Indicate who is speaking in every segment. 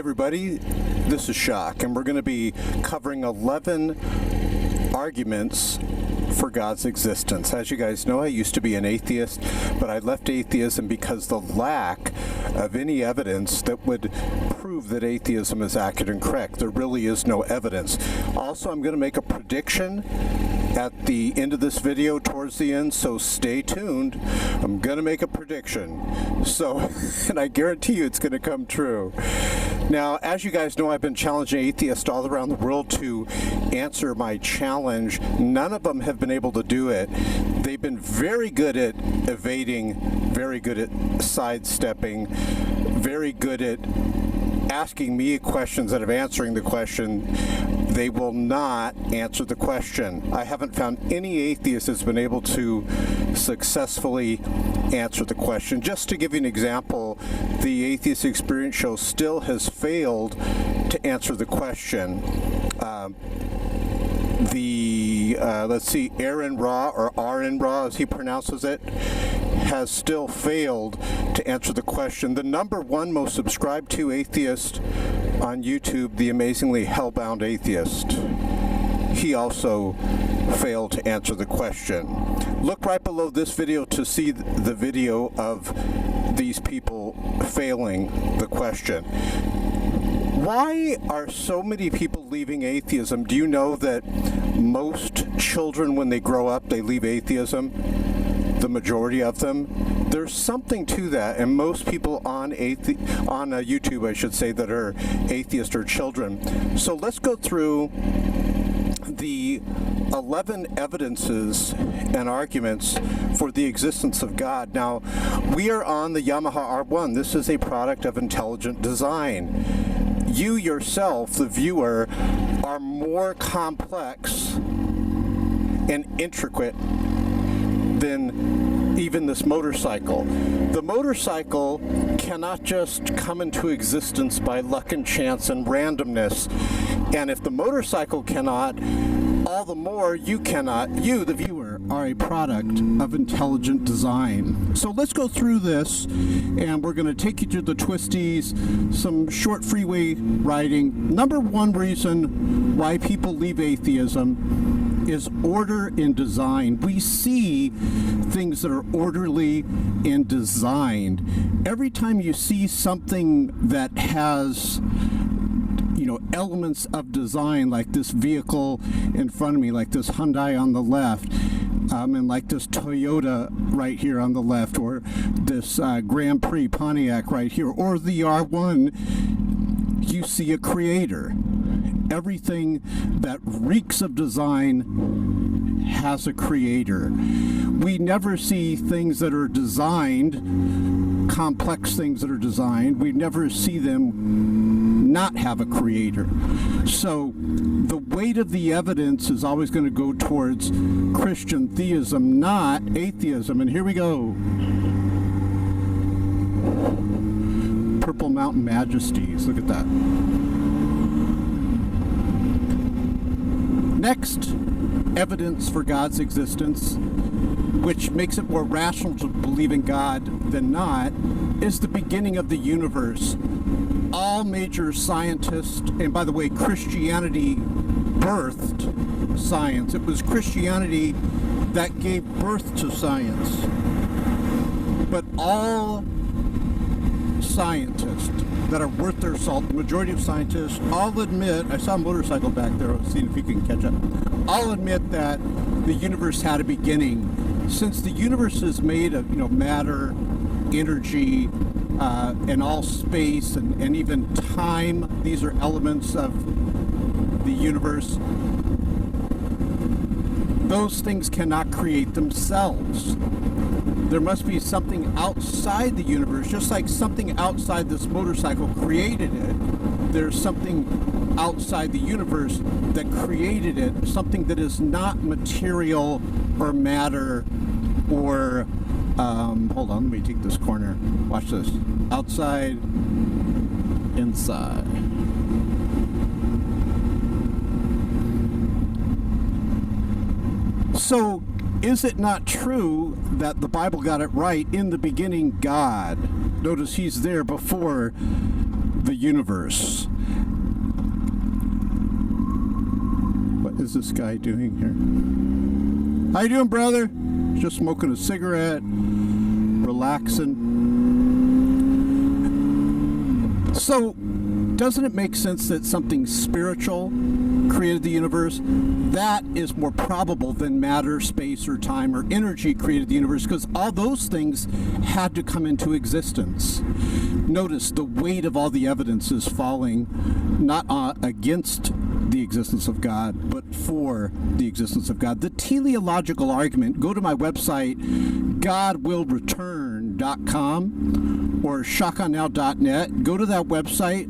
Speaker 1: everybody, this is Shock, and we're going to be covering 11 arguments for God's existence. As you guys know, I used to be an atheist, but I left atheism because the lack of any evidence that would prove that atheism is accurate and correct. There really is no evidence. Also, I'm going to make a prediction at the end of this video, towards the end, so stay tuned. I'm going to make a prediction. So, and I guarantee you it's going to come true. Now, as you guys know, I've been challenging atheists all around the world to answer my challenge. None of them have been able to do it. They've been very good at evading, very good at sidestepping, very good at asking me questions instead of answering the question. They will not answer the question. I haven't found any atheist that's been able to successfully answer the question. Just to give you an example, the Atheist Experience Show still has failed to answer the question. Let's see, Aaron Ra, or Aaron Ra as he pronounces it, has still failed to answer the question. The number one most subscribed to atheist on YouTube, the amazingly hellbound atheist, he also failed to answer the question. Look right below this video to see the video of these people failing the question. Why are so many people leaving atheism? Do you know that most children, when they grow up, they leave atheism? The majority of them. There's something to that, and most people on YouTube, I should say, that are atheists are children. So let's go through the 11 evidences and arguments for the existence of God. Now, we are on the Yamaha R1. This is a product of intelligent design. You yourself, the viewer, are more complex and intricate than even this motorcycle. The motorcycle cannot just come into existence by luck and chance and randomness. And if the motorcycle cannot, all the more you cannot. You, the viewer, are a product of intelligent design. So let's go through this, and we're going to take you through the twisties, some short freeway riding. Number one reason why people leave atheism is order in design. We see things that are orderly and designed. Every time you see something that has elements of design, like this vehicle in front of me, like this Hyundai on the left, and like this Toyota right here on the left, or this Grand Prix Pontiac right here, or the R1, you see a creator. Everything that reeks of design has a creator. We never see things that are designed, complex things that are designed. We never see them not have a creator. So the weight of the evidence is always going to go towards Christian theism, not atheism. And here we go. Purple Mountain Majesties. Look at that. Next, evidence for God's existence, which makes it more rational to believe in God than not, is the beginning of the universe. All major scientists, and by the way, Christianity birthed science. It was Christianity that gave birth to science. But all scientists that are worth their salt, the majority of scientists, all admit, I saw a motorcycle back there, let's see if you can catch up, all admit that the universe had a beginning. Since the universe is made of matter, energy, and all space and even time, these are elements of the universe. Those things cannot create themselves. There must be something outside the universe, just like something outside this motorcycle created it. There's something outside the universe that created it, something that is not material or matter or hold on, let me take this corner. Watch this. Outside, inside. So, is it not true that the Bible got it right? In the beginning, God. Notice he's there before the universe. What is this guy doing here? How you doing, brother? Just smoking a cigarette, relaxing. So, doesn't it make sense that something spiritual created the universe? That is more probable than matter, space, or time, or energy created the universe, because all those things had to come into existence. Notice the weight of all the evidence is falling not against the existence of God, but for the existence of God. The teleological argument, go to my website, godwillreturn.com or shakanow.net. Go to that website,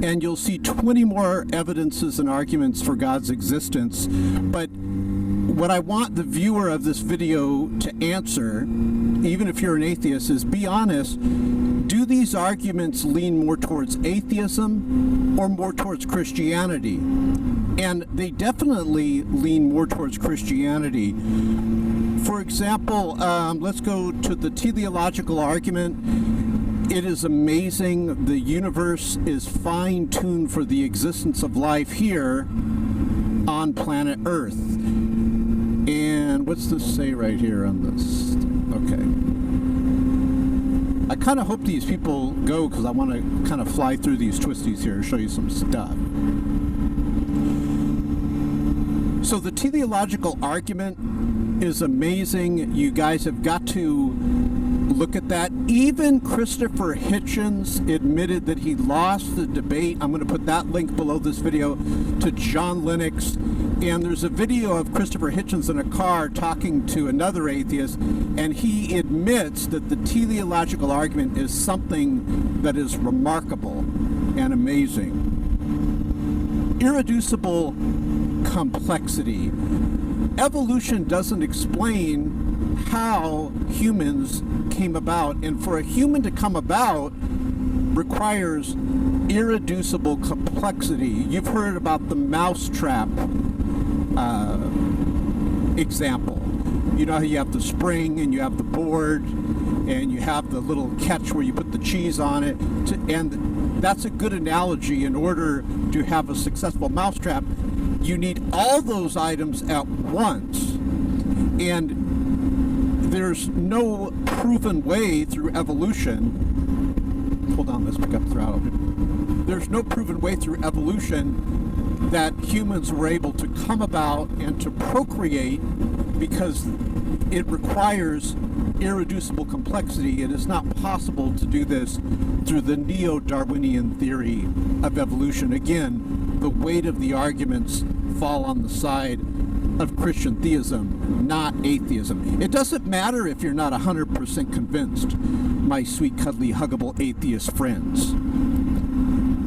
Speaker 1: and you'll see 20 more evidences and arguments for God's existence. But what I want the viewer of this video to answer, even if you're an atheist, is be honest. Do these arguments lean more towards atheism or more towards Christianity? And they definitely lean more towards Christianity. For example, let's go to the teleological argument. It is amazing. The universe is fine-tuned for the existence of life here on planet Earth. And what's this say right here on this? Okay. I kind of hope these people go, because I want to kind of fly through these twisties here and show you some stuff. So the teleological argument is amazing. You guys have got to look at that. Even Christopher Hitchens admitted that he lost the debate. I'm going to put that link below this video to John Lennox. And there's a video of Christopher Hitchens in a car talking to another atheist, and he admits that the teleological argument is something that is remarkable and amazing. Irreducible complexity. Evolution doesn't explain how humans came about, and for a human to come about requires irreducible complexity. You've heard about the mousetrap example. You know how you have the spring and you have the board and you have the little catch where you put the cheese on it, and that's a good analogy. In order to have a successful mousetrap, you need all those items at once, and there's no proven way through evolution. Hold on, let's pick up throttle. There's no proven way through evolution that humans were able to come about and to procreate, because it requires irreducible complexity. It is not possible to do this through the neo-Darwinian theory of evolution. Again, the weight of the arguments fall on the side of Christian theism, not atheism. It doesn't matter if you're not 100% convinced, my sweet, cuddly, huggable atheist friends.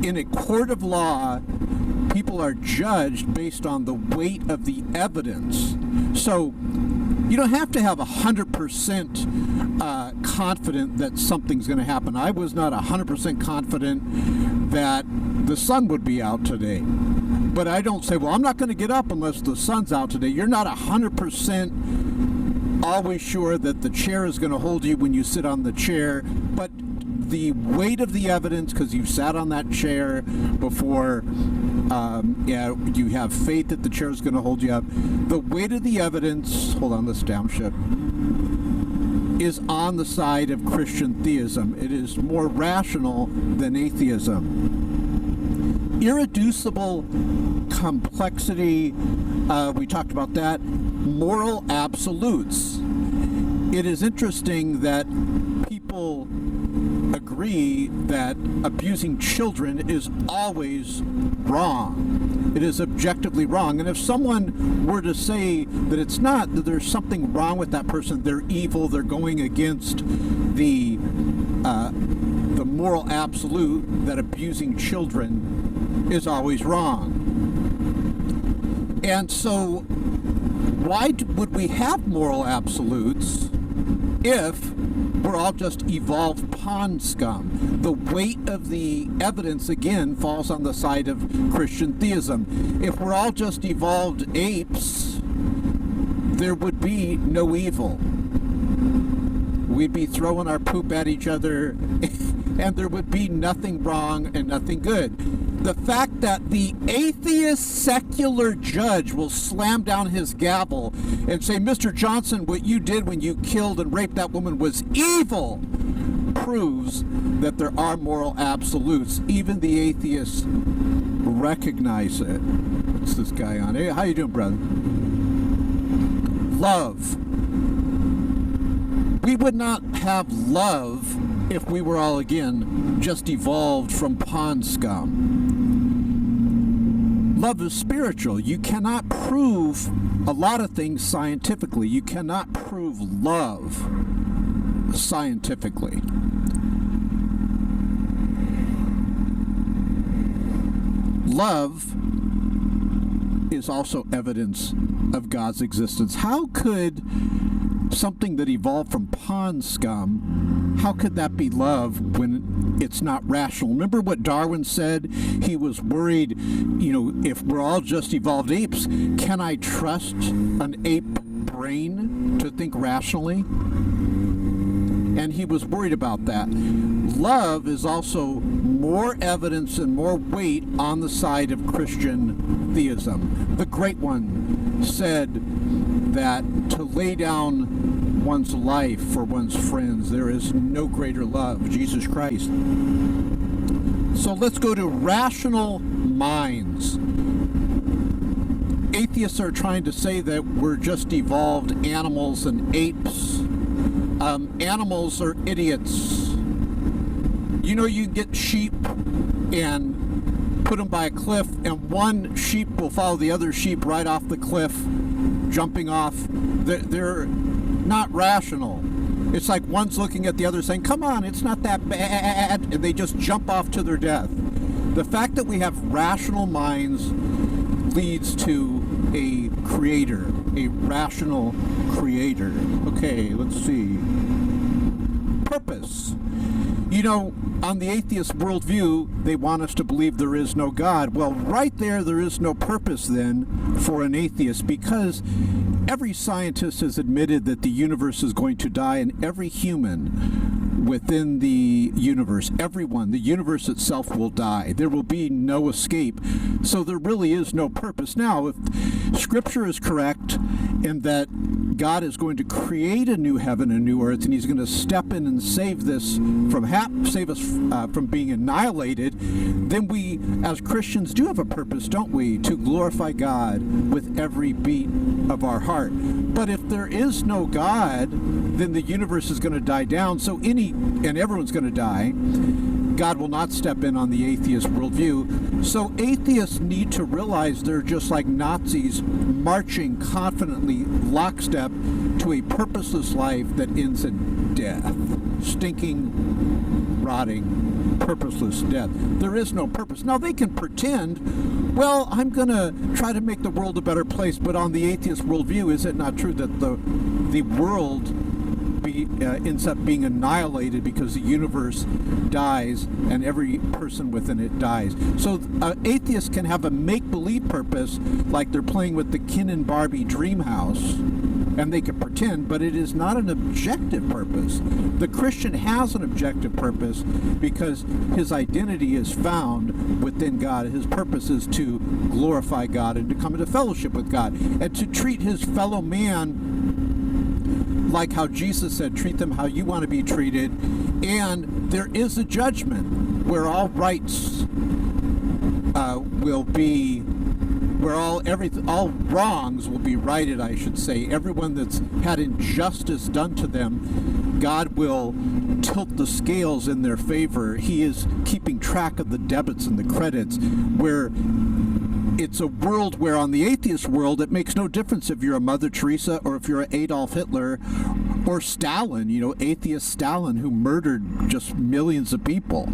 Speaker 1: In a court of law, people are judged based on the weight of the evidence. So you don't have to have 100% confident that something's going to happen. I was not 100% confident that the sun would be out today. But I don't say, well, I'm not going to get up unless the sun's out today. You're not 100% always sure that the chair is going to hold you when you sit on the chair, but the weight of the evidence, because you've sat on that chair before, you have faith that the chair is going to hold you up. The weight of the evidence, hold on, let's downshift, is on the side of Christian theism. It is more rational than atheism. Irreducible complexity, we talked about that. Moral absolutes. It is interesting that people agree that abusing children is always wrong. It is objectively wrong. And if someone were to say that it's not, that there's something wrong with that person, they're evil, they're going against the moral absolute that abusing children is always wrong. And so why would we have moral absolutes if we're all just evolved pond scum? The weight of the evidence, again, falls on the side of Christian theism. If we're all just evolved apes, there would be no evil. We'd be throwing our poop at each other
Speaker 2: and there would be nothing wrong and nothing good. The fact that the atheist secular judge will slam down his gavel and say, Mr. Johnson, what you did when you killed and raped that woman was evil, proves that there are moral absolutes. Even the atheists recognize it. What's this guy on? Hey, how you doing, brother? Love. We would not have love if we were all, again, just evolved from pond scum. Love is spiritual. You cannot prove a lot of things scientifically. You cannot prove love scientifically. Love is also evidence of God's existence. How could something that evolved from pond scum, how could that be love when it's not rational? Remember what Darwin said? He was worried, if we're all just evolved apes, can I trust an ape brain to think rationally? And he was worried about that. Love is also more evidence and more weight on the side of Christian theism. The Great One said that to lay down one's life for one's friends, there is no greater love, Jesus Christ. So let's go to rational minds. Atheists are trying to say that we're just evolved animals and apes. Animals are idiots. You get sheep and put them by a cliff, and one sheep will follow the other sheep right off the cliff, jumping off. They're not rational. It's like one's looking at the other saying, come on, it's not that bad, and they just jump off to their death. The fact that we have rational minds leads to a creator, a rational creator. Okay, let's see. Purpose. On the atheist worldview, they want us to believe there is no God. Well, right there is no purpose then for an atheist, because every scientist has admitted that the universe is going to die, and every human within the universe, everyone, the universe itself will die. There will be no escape. So there really is no purpose. Now, if Scripture is correct in that God is going to create a new heaven and new earth, and He's going to step in and save us from being annihilated, then we, as Christians, do have a purpose, don't we? To glorify God with every beat of our heart. But if there is no God, then the universe is going to die down. So everyone's going to die. God will not step in on the atheist worldview. So atheists need to realize they're just like Nazis marching confidently lockstep to a purposeless life that ends in death. Stinking, rotting, purposeless death. There is no purpose. Now they can pretend, well, I'm going to try to make the world a better place, but on the atheist worldview, is it not true that the world ends up being annihilated because the universe dies and every person within it dies? So atheists can have a make-believe purpose, like they're playing with the Ken and Barbie dream house, and they can pretend, but it is not an objective purpose. The Christian has an objective purpose because his identity is found within God. His purpose is to glorify God and to come into fellowship with God and to treat his fellow man like how Jesus said, treat them how you want to be treated. And there is a judgment where all rights will be, where all wrongs will be righted, I should say. Everyone that's had injustice done to them, God will tilt the scales in their favor. He is keeping track of the debits and the credits, where it's a world where on the atheist world, it makes no difference if you're a Mother Teresa or if you're an Adolf Hitler or Stalin, atheist Stalin, who murdered just millions of people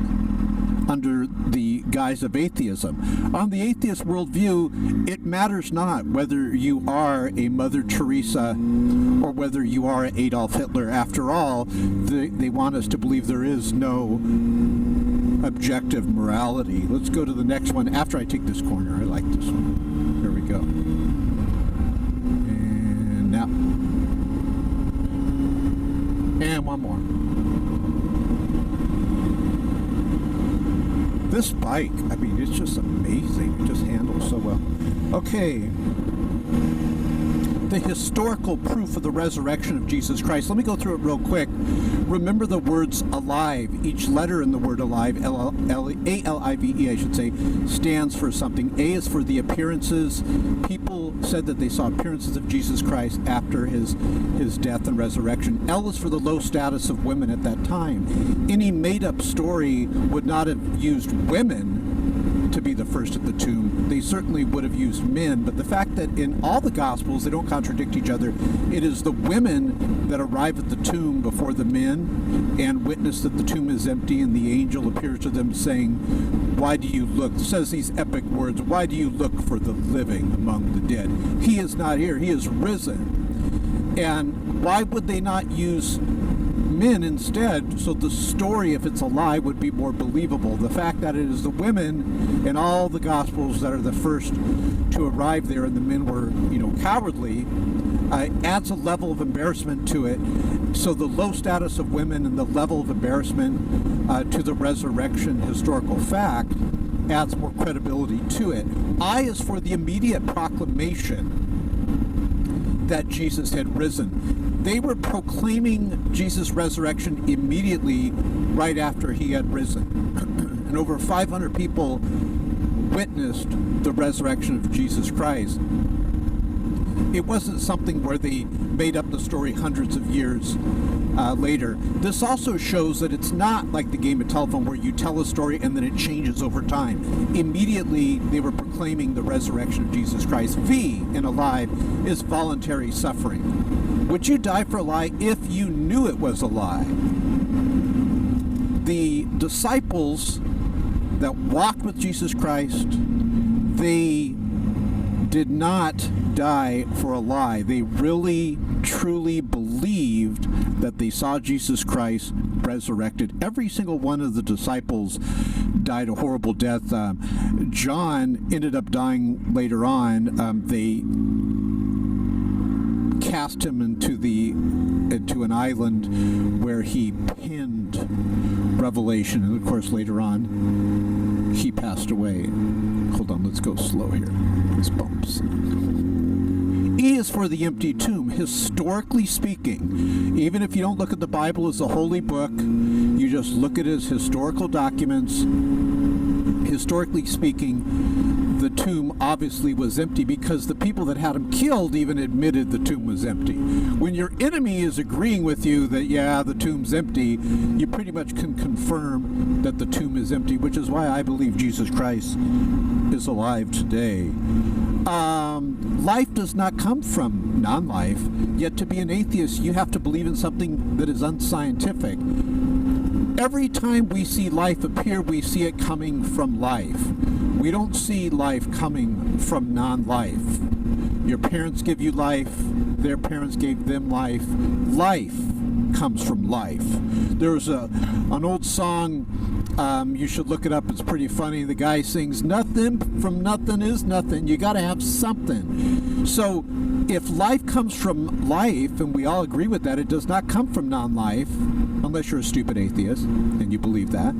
Speaker 2: under the guise of atheism. On the atheist worldview, it matters not whether you are a Mother Teresa or whether you are an Adolf Hitler. After all, they want us to believe there is no objective morality. Let's go to the next one after I take this corner. I like this one. There we go. And now. And one more. This bike, I mean, it's just amazing. It just handles so well. Okay. The historical proof of the resurrection of Jesus Christ. Let me go through it real quick. Remember the words alive. Each letter in the word alive, A-L-I-V-E, I should say, stands for something. A is for the appearances. People said that they saw appearances of Jesus Christ after his death and resurrection. L is for the low status of women at that time. Any made-up story would not have used women to be the first at the tomb. They certainly would have used men, but the fact that in all the Gospels they don't contradict each other, it is the women that arrive at the tomb before the men and witness that the tomb is empty, and the angel appears to them saying, why do you look, says these epic words, why do you look for the living among the dead? He is not here, he is risen. And why would they not use men instead, so the story, if it's a lie, would be more believable? The fact that it is the women in all the Gospels that are the first to arrive there, and the men were, cowardly, adds a level of embarrassment to it. So the low status of women and the level of embarrassment to the resurrection historical fact adds more credibility to it. I is for the immediate proclamation that Jesus had risen. They were proclaiming Jesus' resurrection immediately right after he had risen. And over 500 people witnessed the resurrection of Jesus Christ. It wasn't something where they made up the story hundreds of years later. This also shows that it's not like the game of telephone where you tell a story and then it changes over time. Immediately, they were proclaiming the resurrection of Jesus Christ. V in alive is voluntary suffering. Would you die for a lie if you knew it was a lie? The disciples that walked with Jesus Christ, they did not die for a lie. They really, truly believed that they saw Jesus Christ resurrected. Every single one of the disciples died a horrible death. John ended up dying later on. They cast him into an island where he penned Revelation, and of course later on he passed away. Hold on, let's go slow here. These bumps. E is for the empty tomb. Historically speaking, even if you don't look at the Bible as a holy book, you just look at it as historical documents. Historically speaking, the tomb obviously was empty because the people that had him killed even admitted the tomb was empty. When your enemy is agreeing with you that, yeah, the tomb's empty, you pretty much can confirm that the tomb is empty, which is why I believe Jesus Christ is alive today. Life does not come from non-life, yet to be an atheist, you have to believe in something that is unscientific. Every time we see life appear, we see it coming from life. We don't see life coming from non-life. Your parents give you life, their parents gave them life. Life comes from life. There's an old song, you should look it up, it's pretty funny. The guy sings, nothing from nothing is nothing. You got to have something. So if life comes from life, and we all agree with that, it does not come from non-life, unless you're a stupid atheist and you believe that.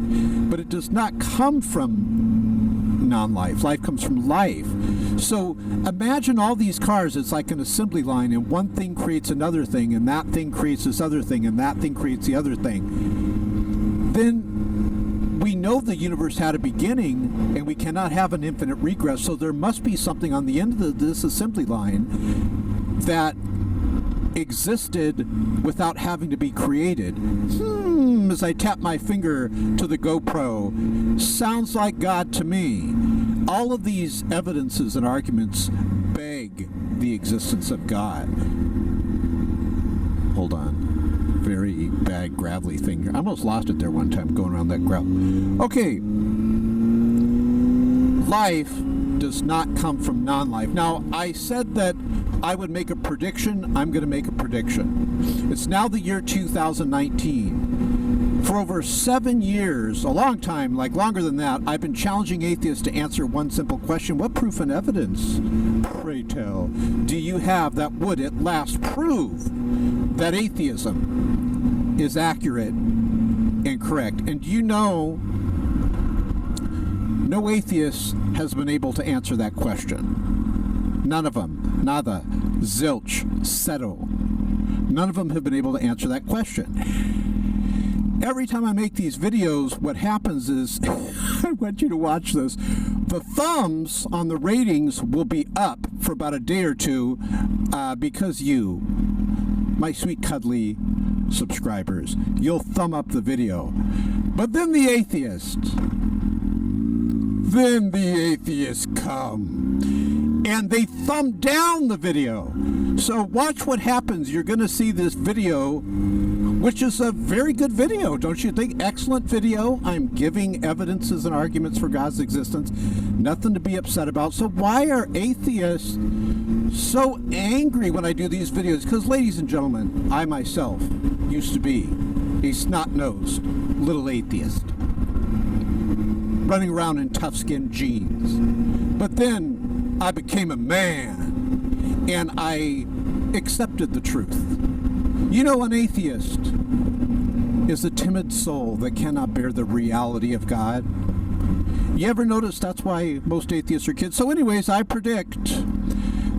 Speaker 2: But it does not come from non-life. Life comes from life. So imagine all these cars, it's like an assembly line, and one thing creates another thing, and that thing creates this other thing, and that thing creates the other thing. Then we know the universe had a beginning, and we cannot have an infinite regress, so there must be something on the end of this assembly line that existed without having to be created. As I tap my finger to the GoPro, sounds like God to me. All of these evidences and arguments beg the existence of God. Hold on. Very bad gravelly thing here. I almost lost it there one time going around that gravel. Okay. Life does not come from non-life. Now, I said that I would make a prediction. I'm going to make a prediction. It's now the year 2019. For over 7 years, a long time, like longer than that, I've been challenging atheists to answer one simple question. What proof and evidence, pray tell, do you have that would at last prove that atheism is accurate and correct? And do you know No atheist has been able to answer that question. None of them. Nada. Zilch. Zero. None of them have been able to answer that question. Every time I make these videos, what happens is, I want you to watch this, the thumbs on the ratings will be up for about a day or two because you, my sweet cuddly subscribers, you'll thumb up the video. But then the atheists come and they thumb down the video. So watch what happens. You're going to see this video, which is a very good video, don't you think? Excellent video. I'm giving evidences and arguments for God's existence. Nothing to be upset about. So why are atheists so angry when I do these videos? Because, ladies and gentlemen, I myself used to be a snot-nosed little atheist, running around in tough-skinned jeans. But then I became a man, and I accepted the truth. You know, an atheist is a timid soul that cannot bear the reality of God. You ever notice that's why most atheists are kids? So anyways, I predict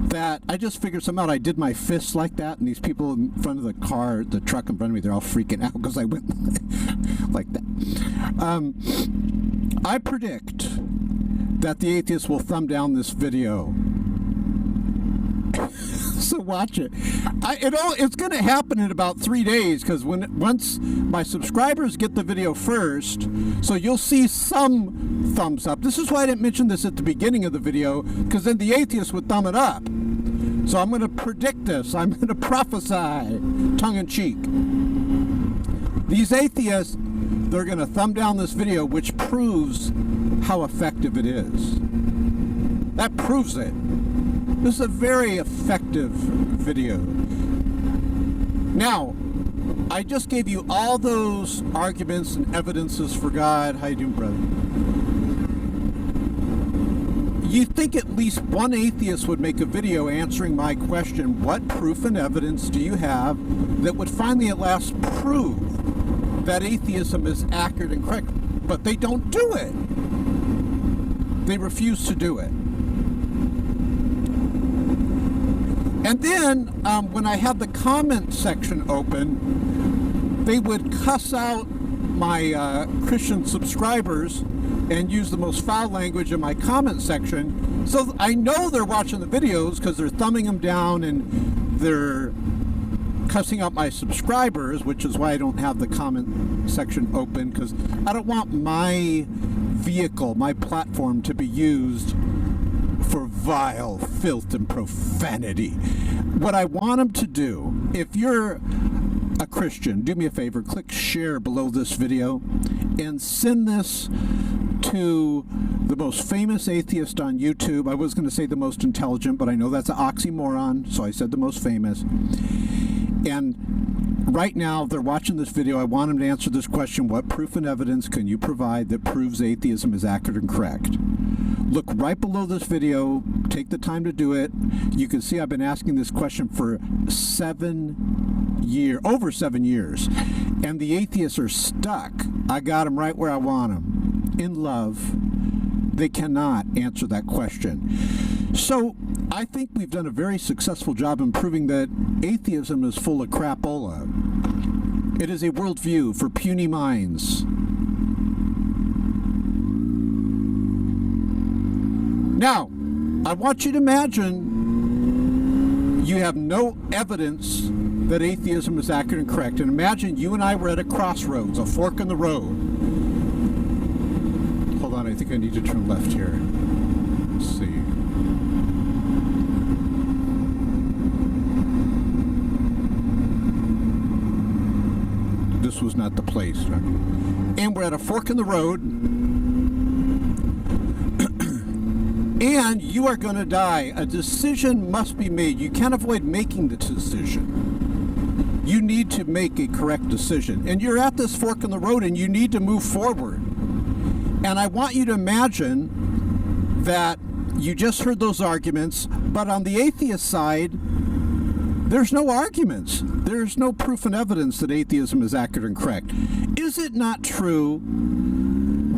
Speaker 2: that I just figured something out. I did my fists like that, and these people in front of the car, the truck in front of me, they're all freaking out because I went like that. I predict that the atheists will thumb down this video. So watch it. It's going to happen in about 3 days, because once my subscribers get the video first, so you'll see some thumbs up. This is why I didn't mention this at the beginning of the video, because then the atheists would thumb it up. So I'm going to predict this. I'm going to prophesy, tongue-in-cheek. These atheists, they're going to thumb down this video, which proves how effective it is. That proves it. This is a very effective video. Now, I just gave you all those arguments and evidences for God. How you doing, brother? You think at least one atheist would make a video answering my question, what proof and evidence do you have that would finally at last prove that atheism is accurate and correct? But they don't do it. They refuse to do it. And then, when I had the comment section open, they would cuss out my Christian subscribers and use the most foul language in my comment section. So I know they're watching the videos because they're thumbing them down and they're cussing out my subscribers, which is why I don't have the comment section open, because I don't want my vehicle, my platform, to be used for vile filth and profanity. What I want them to do, if you're a Christian, do me a favor, click share below this video and send this to the most famous atheist on YouTube. I was going to say the most intelligent, but I know that's an oxymoron, so I said the most famous. And right now, they're watching this video. I want them to answer this question: what proof and evidence can you provide that proves atheism is accurate and correct? Look right below this video. Take the time to do it. You can see I've been asking this question for over 7 years. And the atheists are stuck. I got them right where I want them. In love, they cannot answer that question. So I think we've done a very successful job in proving that atheism is full of crapola. It is a worldview for puny minds. Now, I want you to imagine you have no evidence that atheism is accurate and correct. And imagine you and I were at a crossroads, a fork in the road. Hold on, I think I need to turn left here. Let's see. This was not the place. And we're at a fork in the road. And you are going to die. A decision must be made. You can't avoid making the decision. You need to make a correct decision. And you're at this fork in the road and you need to move forward. And I want you to imagine that you just heard those arguments, but on the atheist side, there's no arguments. There's no proof and evidence that atheism is accurate and correct. Is it not true,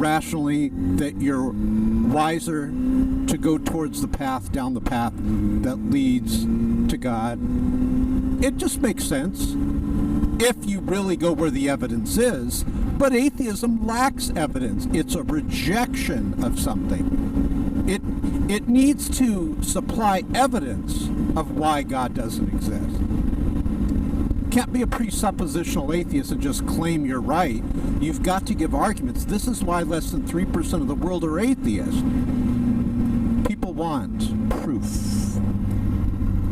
Speaker 2: rationally that you're wiser to go towards down the path that leads to God. It just makes sense if you really go where the evidence is. But atheism lacks evidence. It's a rejection of something. It needs to supply evidence of why God doesn't exist. Can't be a presuppositional atheist and just claim you're right. You've got to give arguments. This is why less than 3% of the world are atheists. People want proof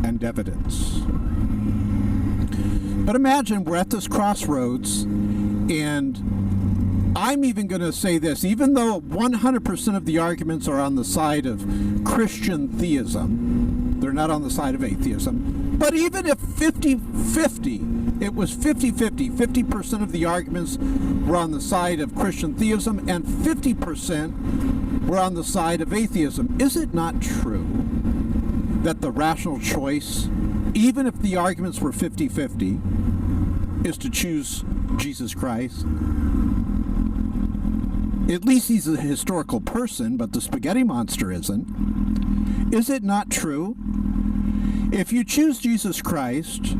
Speaker 2: and evidence. But imagine we're at this crossroads, and I'm even going to say this, even though 100% of the arguments are on the side of Christian theism, they're not on the side of atheism. But even if 50-50, it was 50-50, 50% of the arguments were on the side of Christian theism and 50% were on the side of atheism, is it not true that the rational choice, even if the arguments were 50-50, is to choose Jesus Christ? At least he's a historical person, but the spaghetti monster isn't. Is it not true? If you choose Jesus Christ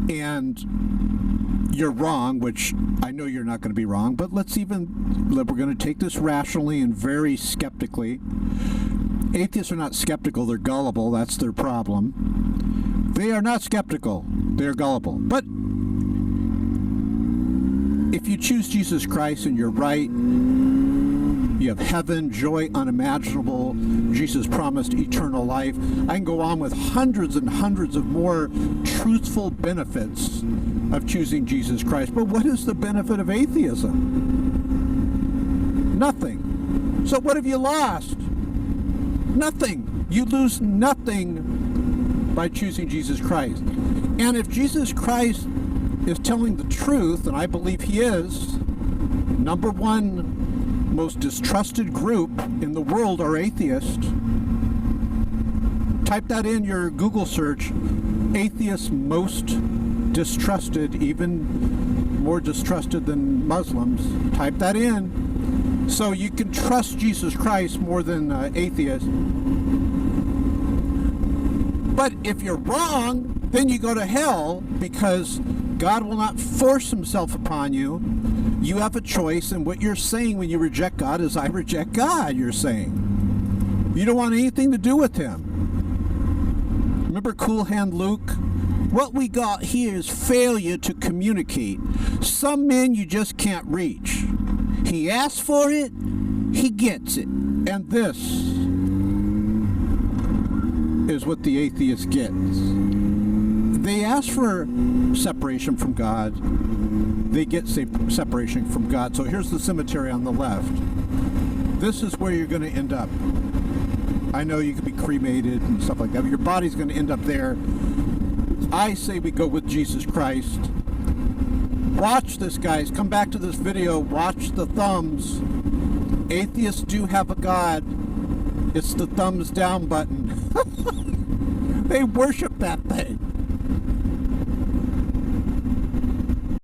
Speaker 2: and you're wrong, which I know you're not going to be wrong, but we're going to take this rationally and very skeptically. Atheists are not skeptical, they're gullible. That's their problem. They are not skeptical, they're gullible. But if you choose Jesus Christ and you're right, you have heaven, joy unimaginable. Jesus promised eternal life. I can go on with hundreds and hundreds of more truthful benefits of choosing Jesus Christ. But what is the benefit of atheism? Nothing. So what have you lost? Nothing. You lose nothing by choosing Jesus Christ. And if Jesus Christ is telling the truth, and I believe he is, number one most distrusted group in the world are atheists. Type that in your Google search, atheists most distrusted, even more distrusted than Muslims. Type that in so you can trust Jesus Christ more than atheists. But if you're wrong, then you go to hell, because God will not force himself upon you. You have a choice, and what you're saying when you reject God is, I reject God, you're saying. You don't want anything to do with him. Remember Cool Hand Luke? What we got here is failure to communicate. Some men you just can't reach. He asks for it, he gets it. And this is what the atheist gets. They ask for separation from God. They get separation from God. So here's the cemetery on the left. This is where you're going to end up. I know you could be cremated and stuff like that, but your body's going to end up there. I say we go with Jesus Christ. Watch this, guys. Come back to this video. Watch the thumbs. Atheists do have a God. It's the thumbs down button. They worship that thing.